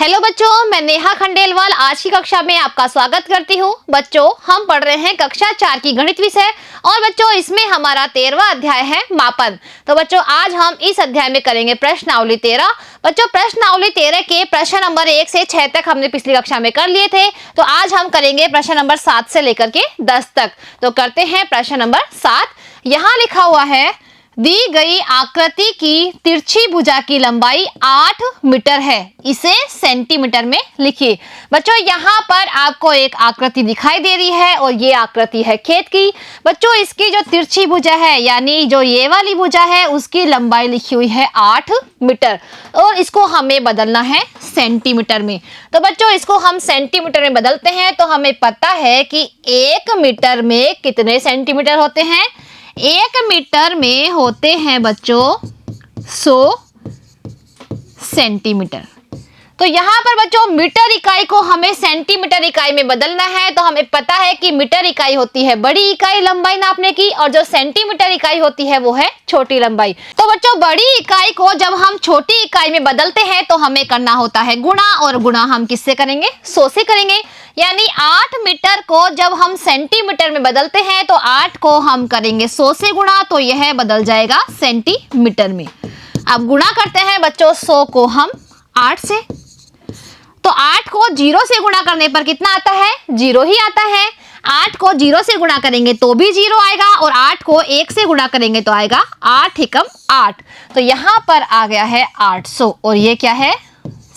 Hello बच्चों, मैं नेहा खंडेलवाल आज की कक्षा में आपका स्वागत करती हूँ। बच्चों, हम पढ़ रहे हैं कक्षा 4 की गणित विषय और बच्चों इसमें हमारा 13वां अध्याय है मापन। तो बच्चों आज हम इस अध्याय में करेंगे प्रश्नावली 13। बच्चों प्रश्नावली 13 के प्रश्न नंबर 1 से 6 तक हमने पिछली कक्षा में कर लिए थे। तो आज हम करेंगे प्रश्न नंबर 7 से लेकर के 10 तक। तो करते हैं प्रश्न नंबर 7। यहाँ लिखा हुआ है, दी गई आकृति की तिरछी भुजा की लंबाई 8 मीटर है, इसे सेंटीमीटर में लिखिए। बच्चों यहाँ पर आपको एक आकृति दिखाई दे रही है और ये आकृति है खेत की। बच्चों इसकी जो तिरछी भुजा है यानी जो ये वाली भुजा है उसकी लंबाई लिखी हुई है 8 मीटर और इसको हमें बदलना है सेंटीमीटर में। तो बच्चों इसको हम सेंटीमीटर में बदलते हैं तो हमें पता है कि 1 मीटर में कितने सेंटीमीटर होते हैं। 1 मीटर में होते हैं बच्चों 100 सेंटीमीटर। तो यहाँ पर बच्चों मीटर इकाई को हमें सेंटीमीटर इकाई में बदलना है। तो हमें पता है कि मीटर इकाई होती है बड़ी इकाई लंबाई नापने की और जो सेंटीमीटर इकाई होती है वो है छोटी लंबाई। तो बच्चों बड़ी इकाई को जब हम छोटी इकाई में बदलते हैं तो हमें करना होता है गुणा, और गुणा हम किससे करेंगे? 100 से करेंगे। यानी 8 मीटर को जब हम सेंटीमीटर में बदलते हैं तो 8 को हम करेंगे 100 से गुणा, तो यह बदल जाएगा सेंटीमीटर में। अब गुणा करते हैं बच्चों 100 को हम 8 से, तो 8 को 0 से गुणा करने पर कितना आता है? 0 ही आता है। 8 को 0 से गुणा करेंगे तो भी 0 आएगा और 8 को 1 से गुणा करेंगे तो आएगा 8 एकम 8। तो यहाँ पर आ गया है 800 और ये क्या है?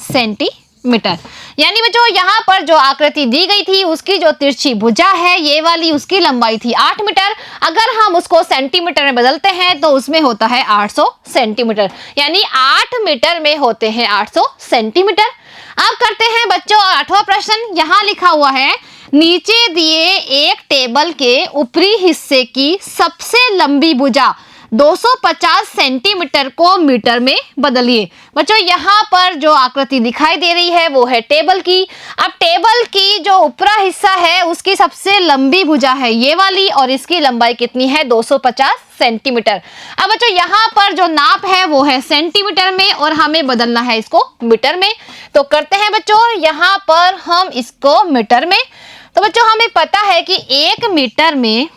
सेंटीमीटर। यानी बच्चों यहाँ पर जो आकृति दी गई थी उसकी जो तिरछी भुजा है ये वाली, उसकी लंबाई थी 8 मीटर। अगर हम उसको सेंटीमीटर में बदलते हैं तो उसमें होता है 800 सेंटीमीटर। यानी 8 मीटर में होते हैं 800 सेंटीमीटर। अब करते हैं बच्चों 8वां प्रश्न। यहाँ लिखा हुआ है, नीचे दिए एक टेबल के ऊपरी हिस्से की सबसे लंबी भुजा 250 सेंटीमीटर को मीटर में बदलिए। बच्चों यहाँ पर जो आकृति दिखाई दे रही है वो है टेबल की। अब टेबल की जो ऊपरा हिस्सा है उसकी सबसे लंबी भुजा है ये वाली और इसकी लंबाई कितनी है? 250 सेंटीमीटर। अब बच्चों यहाँ पर जो नाप है वो है सेंटीमीटर में और हमें बदलना है इसको मीटर में। तो करते हैं बच्चों यहाँ पर हम इसको मीटर में। तो बच्चों हमें पता है कि 1 मीटर में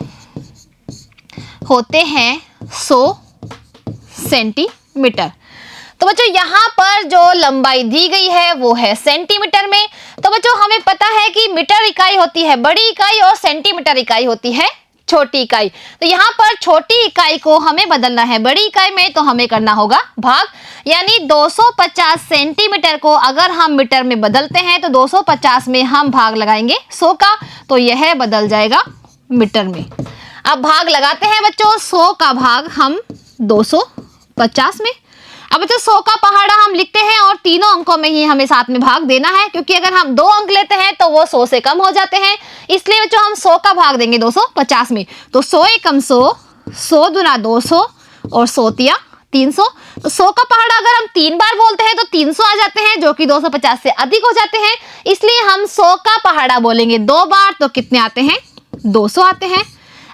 होते हैं 100 सेंटीमीटर। तो बच्चों यहाँ पर जो लंबाई दी गई है वो है सेंटीमीटर में। तो बच्चों हमें पता है कि मीटर इकाई होती है बड़ी इकाई और सेंटीमीटर इकाई होती है छोटी इकाई। तो यहाँ पर छोटी इकाई को हमें बदलना है बड़ी इकाई में, तो हमें करना होगा भाग। यानी 250 सेंटीमीटर को अगर हम मीटर में बदलते हैं तो 250 में हम भाग लगाएंगे 100 का, तो यह बदल जाएगा मीटर में। अब भाग लगाते हैं बच्चों 100 का भाग हम 250 में। अब बच्चों 100 का पहाड़ा हम लिखते हैं और तीनों अंकों में ही हमें साथ में भाग देना है, क्योंकि अगर हम 2 अंक लेते हैं तो वो 100 से कम हो जाते हैं। इसलिए बच्चों हम 100 का भाग देंगे 250 में। तो 100 एकम 100, 100 दूना 200 और 100 तिया 300। तो 100 का पहाड़ा अगर हम 3 बार बोलते हैं तो 300 आ जाते हैं, जो कि 250 से अधिक हो जाते हैं। इसलिए हम 100 का पहाड़ा बोलेंगे 2 बार, तो कितने आते हैं? 200 आते हैं।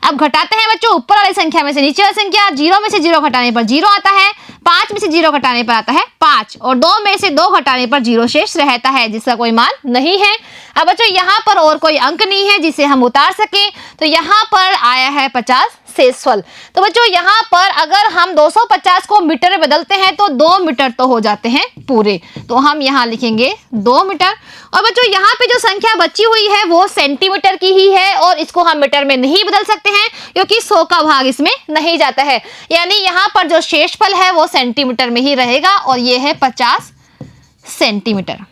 अब घटाते हैं बच्चों ऊपर वाली संख्या में से नीचे वाली संख्या। 0 में से 0 घटाने पर 0 आता है, 5 में से 0 घटाने पर आता है 5 और 2 में से 2 घटाने पर 0 शेष रहता है जिसका कोई मान नहीं है। अब बच्चों यहाँ पर और कोई अंक नहीं है जिसे हम उतार सके, तो यहाँ पर आया है 50 शेषफल। तो बच्चों यहाँ पर अगर हम 250 को मीटर में बदलते हैं तो 2 मीटर तो हो जाते हैं पूरे, तो हम यहाँ लिखेंगे 2 मीटर। और बच्चों यहाँ पे जो संख्या बची हुई है वो सेंटीमीटर की ही है और इसको हम मीटर में नहीं बदल सकते हैं क्योंकि 100 का भाग इसमें नहीं जाता है। यानी यहाँ पर जो शेषफल है वो सेंटीमीटर में ही रहेगा और ये है 50 सेंटीमीटर।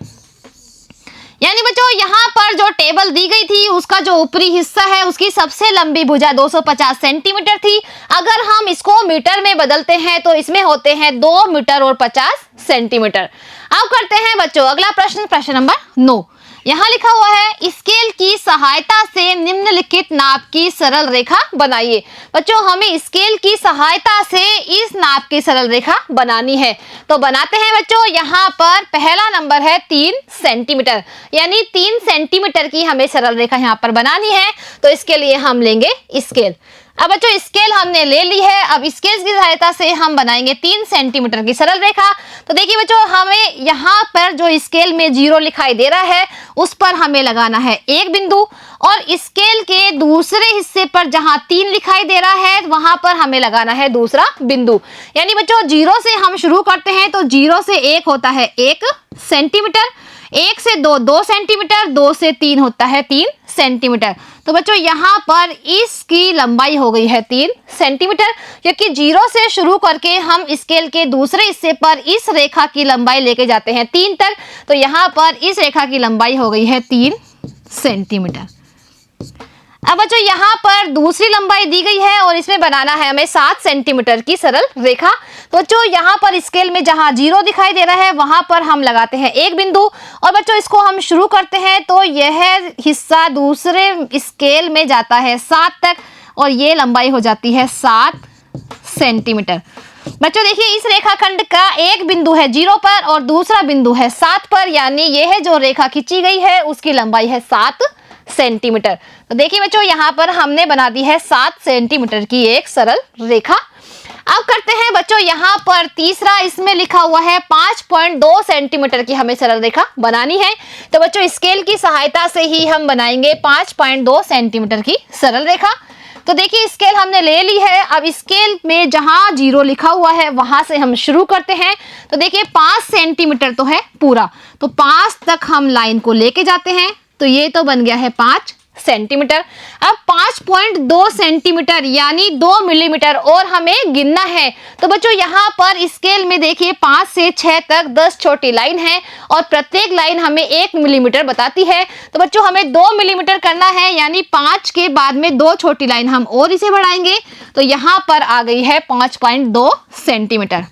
यानी बच्चों यहाँ पर जो टेबल दी गई थी उसका जो ऊपरी हिस्सा है उसकी सबसे लंबी भुजा 250 सेंटीमीटर थी। अगर हम इसको मीटर में बदलते हैं तो इसमें होते हैं 2 मीटर और 50 सेंटीमीटर। अब करते हैं बच्चों अगला प्रश्न, प्रश्न नंबर 9। यहाँ लिखा हुआ है, स्केल की सहायता से निम्नलिखित नाप की सरल रेखा बनाइए। बच्चों हमें स्केल की सहायता से इस नाप की सरल रेखा बनानी है, तो बनाते हैं बच्चों। यहाँ पर पहला नंबर है 3 सेंटीमीटर, यानी 3 सेंटीमीटर की हमें सरल रेखा यहाँ पर बनानी है। तो इसके लिए हम लेंगे स्केल। अब बच्चों स्केल हमने ले ली है। अब स्केल की सहायता से हम बनाएंगे 3 सेंटीमीटर की सरल रेखा। तो देखिए बच्चों, हमें यहाँ पर जो स्केल में 0 दिखाई दे रहा है उस पर हमें लगाना है एक बिंदु, और स्केल के दूसरे हिस्से पर जहाँ 3 दिखाई दे रहा है वहां पर हमें लगाना है दूसरा बिंदु। यानी बच्चों 0 से हम शुरू करते हैं तो 0 से 1 होता है 1 सेंटीमीटर, 1 से 2 2 सेंटीमीटर, 2 से 3 होता है 3 सेंटीमीटर। तो बच्चों यहाँ पर इसकी लंबाई हो गई है 3 सेंटीमीटर, क्योंकि 0 से शुरू करके हम स्केल के दूसरे हिस्से पर इस रेखा की लंबाई लेके जाते हैं 3 तक। तो यहाँ पर इस रेखा की लंबाई हो गई है 3 सेंटीमीटर। अब बच्चों यहाँ पर दूसरी लंबाई दी गई है और इसमें बनाना है हमें 7 सेंटीमीटर की सरल रेखा। तो बच्चों यहाँ पर स्केल में जहाँ 0 दिखाई दे रहा है वहां पर हम लगाते हैं एक बिंदु, और बच्चों इसको हम शुरू करते हैं तो यह हिस्सा दूसरे स्केल में जाता है 7 तक, और ये लंबाई हो जाती है 7 सेंटीमीटर। बच्चों देखिए, इस रेखाखंड का एक बिंदु है 0 पर और दूसरा बिंदु है 7 पर, यानी यह जो रेखा खींची गई है उसकी लंबाई है 7 सेंटीमीटर। तो देखिए बच्चों, यहाँ पर हमने बना दी है 7 सेंटीमीटर की एक सरल रेखा। अब करते हैं बच्चों यहाँ पर तीसरा, इसमें लिखा हुआ है 5.2 सेंटीमीटर की हमें सरल रेखा बनानी है। तो बच्चों स्केल की सहायता से ही हम बनाएंगे 5.2 सेंटीमीटर की सरल रेखा। तो देखिए स्केल हमने ले ली है। अब स्केल में जहां 0 लिखा हुआ है वहां से हम शुरू करते हैं। तो देखिए 5 सेंटीमीटर तो है पूरा, तो 5 तक हम लाइन को लेके जाते हैं, तो ये तो बन गया है 5 सेंटीमीटर। अब 5.2 सेंटीमीटर यानी 2 मिलीमीटर और हमें गिनना है। तो बच्चों यहाँ पर स्केल में देखिए 5 से 6 तक 10 छोटी लाइन है और प्रत्येक लाइन हमें 1 मिलीमीटर बताती है। तो बच्चों हमें 2 मिलीमीटर करना है, यानी 5 के बाद में 2 छोटी लाइन हम और इसे बढ़ाएंगे, तो यहाँ पर आ गई है 5.2 सेंटीमीटर।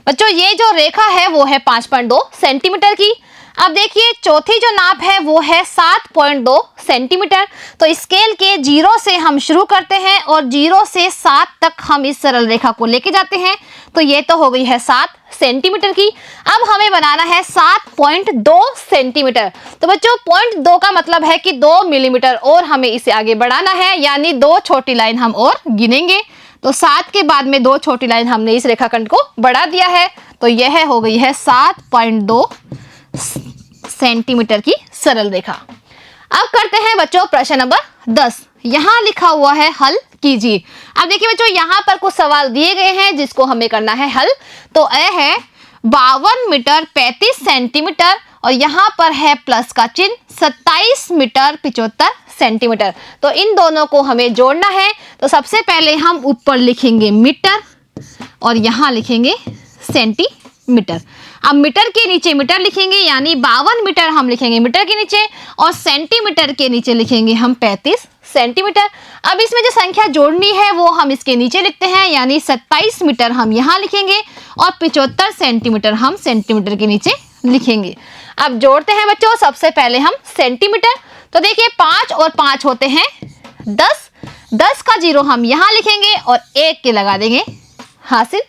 बच्चों ये जो रेखा है वो है 5.2 सेंटीमीटर की। अब देखिए चौथी जो नाप है वो है 7.2 सेंटीमीटर। तो स्केल के 0 से हम शुरू करते हैं और 0 से 7 तक हम इस सरल रेखा को लेके जाते हैं, तो ये तो हो गई है 7 सेंटीमीटर की। अब हमें बनाना है 7.2 सेंटीमीटर। तो बच्चों 0.2 का मतलब है कि 2 मिलीमीटर और हमें इसे आगे बढ़ाना है, यानी 2 छोटी लाइन हम और गिनेंगे। तो 7 के बाद में 2 छोटी लाइन हमने इस रेखाखंड को बढ़ा दिया है, तो यह हो गई है 7.2 सेंटीमीटर की सरल रेखा। अब करते हैं बच्चों प्रश्न नंबर 10। यहां लिखा हुआ है हल कीजिए। अब देखिए बच्चों यहाँ पर कुछ सवाल दिए गए हैं जिसको हमें करना है हल। तो यह है 52 मीटर 35 सेंटीमीटर और यहाँ पर है प्लस का चिन्ह 27 मीटर 75 सेंटीमीटर। तो इन दोनों को हमें जोड़ना है। तो सबसे पहले हम ऊपर लिखेंगे मीटर और यहाँ लिखेंगे सेंटीमीटर। अब मीटर के नीचे मीटर लिखेंगे, यानी 52 मीटर हम लिखेंगे मीटर के नीचे और सेंटीमीटर के नीचे लिखेंगे हम 35 सेंटीमीटर। अब इसमें जो संख्या जोड़नी है वो हम इसके नीचे लिखते हैं, यानी 27 मीटर हम यहाँ लिखेंगे और 75 सेंटीमीटर हम सेंटीमीटर के नीचे लिखेंगे। अब जोड़ते हैं बच्चों, सबसे पहले हम सेंटीमीटर। तो देखिए 5 और 5 होते हैं 10, 10 का 0 हम यहाँ लिखेंगे और 1 के लगा देंगे हासिल।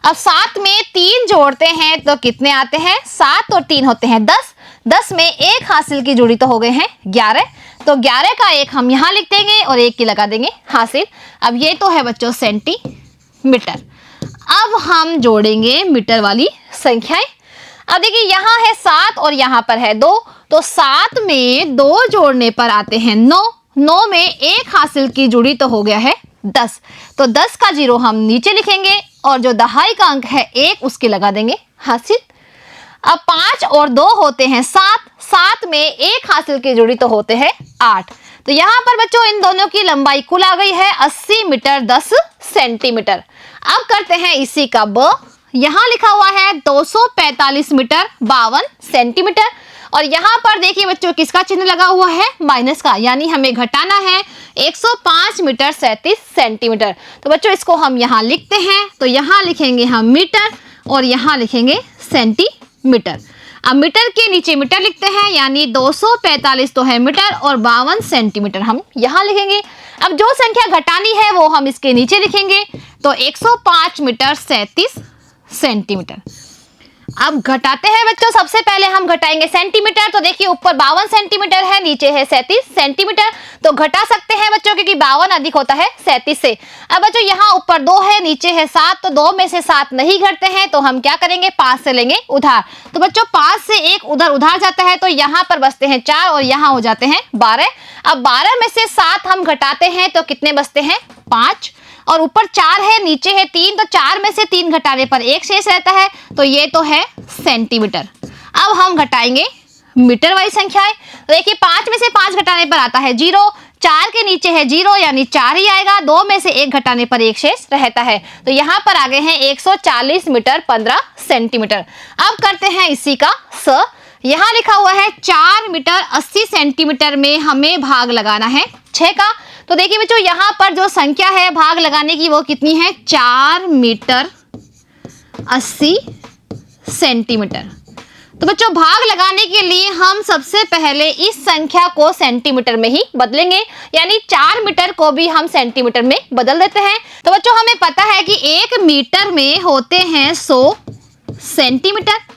अब 7 में 3 जोड़ते हैं तो कितने आते हैं, 7 और 3 होते हैं 10, 10 में 1 हासिल की जोड़ी तो हो गए हैं 11। तो 11 का 1 हम यहाँ लिख देंगे और 1 की लगा देंगे हासिल। अब ये तो है बच्चों सेंटीमीटर। अब हम जोड़ेंगे मीटर वाली संख्याएं। अब देखिए यहाँ है 7 और यहाँ पर है 2, तो 7 में 2 जोड़ने पर आते हैं 9, 9 में 1 हासिल की जोड़ी तो हो गया है 10। तो 10 का 0 हम नीचे लिखेंगे और जो दहाई का अंक है 1 उसके लगा देंगे हासिल। अब 5 और 2 होते हैं 7, 7 में 1 हासिल की जोड़ी तो होते हैं 8। तो यहाँ पर बच्चों इन दोनों की लंबाई कुल आ गई है 80 मीटर 10 सेंटीमीटर। अब करते हैं इसी का ब। यहाँ लिखा हुआ है 245 मीटर 52 सेंटीमीटर और यहाँ पर देखिए बच्चों किसका चिन्ह लगा हुआ है, माइनस का, यानी हमें घटाना है 105 मीटर 37 सेंटीमीटर। तो बच्चों इसको हम यहाँ लिखते हैं, तो यहाँ लिखेंगे हम मीटर और यहाँ लिखेंगे सेंटीमीटर। अब मीटर के नीचे मीटर लिखते हैं, यानी 245 तो है मीटर और 52 सेंटीमीटर हम यहाँ लिखेंगे। अब जो संख्या घटानी है वो हम इसके नीचे लिखेंगे, तो 105 मीटर 37 सेंटीमीटर। अब घटाते हैं बच्चों। सबसे पहले हम घटाएंगे सेंटीमीटर। तो देखिए ऊपर 52 सेंटीमीटर है, नीचे है 37 सेंटीमीटर। तो घटा सकते हैं बच्चों क्योंकि 52 अधिक होता है 37 से। अब बच्चों यहाँ ऊपर 2 है, नीचे है 7, तो 2 में से 7 नहीं घटते हैं, तो हम क्या करेंगे 5 से लेंगे उधार। तो बच्चों 5 से 1 उधर उधार जाता है, तो यहाँ पर बचते हैं 4 और यहाँ हो जाते हैं 12। अब 12 में से 7 हम घटाते हैं तो कितने बचते हैं 5, और ऊपर 4 है, नीचे है 3, तो 4 में से 3 घटाने पर 1 शेष रहता है, तो ये तो है सेंटीमीटर। अब हम घटाएंगे मीटर वाली संख्याएं। तो देखिए 5 में से 5 घटाने पर आता है 0, 4 के नीचे है 0 यानी 4 ही आएगा, 2 में से 1 घटाने पर 1 शेष रहता है, तो यहाँ पर आ गए हैं 140 मीटर 15 सेंटीमीटर। अब करते हैं इसी का स। यहाँ लिखा हुआ है 4 मीटर 80 सेंटीमीटर में हमें भाग लगाना है 6 का। तो देखिए बच्चों यहाँ पर जो संख्या है भाग लगाने की वो कितनी है 4 मीटर 80 सेंटीमीटर। तो बच्चों भाग लगाने के लिए हम सबसे पहले इस संख्या को सेंटीमीटर में ही बदलेंगे, यानी 4 मीटर को भी हम सेंटीमीटर में बदल देते हैं। तो बच्चों हमें पता है कि 1 मीटर में होते हैं 100 सेंटीमीटर।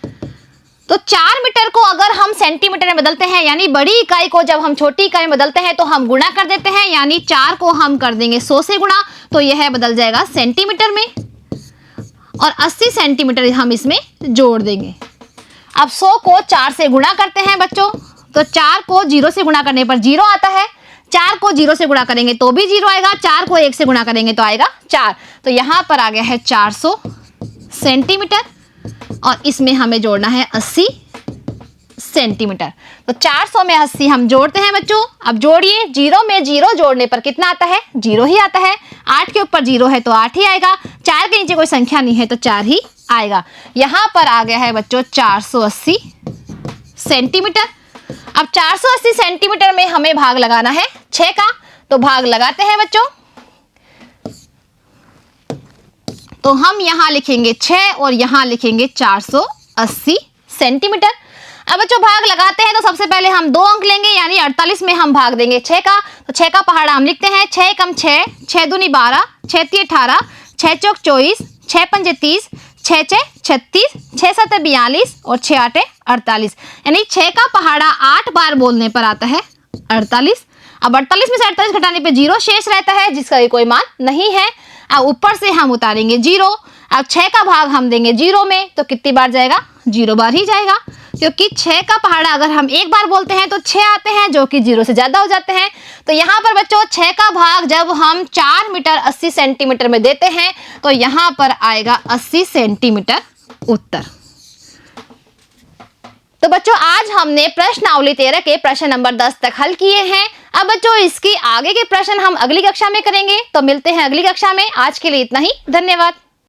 तो 4 मीटर को अगर हम सेंटीमीटर में बदलते हैं, यानी बड़ी इकाई को जब हम छोटी इकाई में बदलते हैं तो हम गुणा कर देते हैं, यानी 4 को हम कर देंगे 100 से गुणा, तो यह बदल जाएगा सेंटीमीटर में, और 80 सेंटीमीटर हम इसमें जोड़ देंगे। अब 100 को 4 से गुणा करते हैं बच्चों, तो 4 को 0 से गुणा करने पर 0 आता है, 4 को 0 से गुणा करेंगे तो भी 0 आएगा, 4 को 1 से गुणा करेंगे तो आएगा 4। तो यहाँ पर आ गया है 400 सेंटीमीटर, और इसमें हमें जोड़ना है 80 सेंटीमीटर। तो 400 में 80 हम जोड़ते हैं बच्चों। अब जोड़िए, 0 में 0 जोड़ने पर कितना आता है 0 ही आता है, 8 के ऊपर 0 है तो 8 ही आएगा, 4 के नीचे कोई संख्या नहीं है तो 4 ही आएगा। यहाँ पर आ गया है बच्चों 480 सेंटीमीटर। अब 480 सेंटीमीटर में हमें भाग लगाना है 6 का, तो भाग लगाते हैं बच्चों। तो हम यहाँ लिखेंगे 6 और यहाँ लिखेंगे 480 सेंटीमीटर। अब बच्चों भाग लगाते हैं तो सबसे पहले हम 2 अंक लेंगे, यानी 48 में हम भाग देंगे 6 का। तो 6 का पहाड़ा हम लिखते हैं 6 कम 6, 6 दूनी 12, 6 तीय 18, 6 चौक 24, 6 पंजे 30, 6 6 36, 6 7 42 और 6 8 48, यानी 6 का पहाड़ा 8 बार बोलने पर आता है 48। अब 48 में से 48 घटाने पे 0 शेष रहता है, जिसका कोई मान नहीं है। अब ऊपर से हम उतारेंगे 0। अब 6 का भाग हम देंगे 0 में, तो कितनी बार जाएगा 0 बार ही जाएगा, क्योंकि 6 का पहाड़ा अगर हम एक बार बोलते हैं तो 6 आते हैं, जो कि 0 से ज्यादा हो जाते हैं। तो यहाँ पर बच्चों 6 का भाग जब हम 4 मीटर 80 सेंटीमीटर में देते हैं तो यहाँ पर आएगा 80 सेंटीमीटर उत्तर। तो बच्चों आज हमने प्रश्नावली 13 के प्रश्न नंबर 10 तक हल किए हैं। अब बच्चों इसकी आगे के प्रश्न हम अगली कक्षा में करेंगे, तो मिलते हैं अगली कक्षा में। आज के लिए इतना ही, धन्यवाद।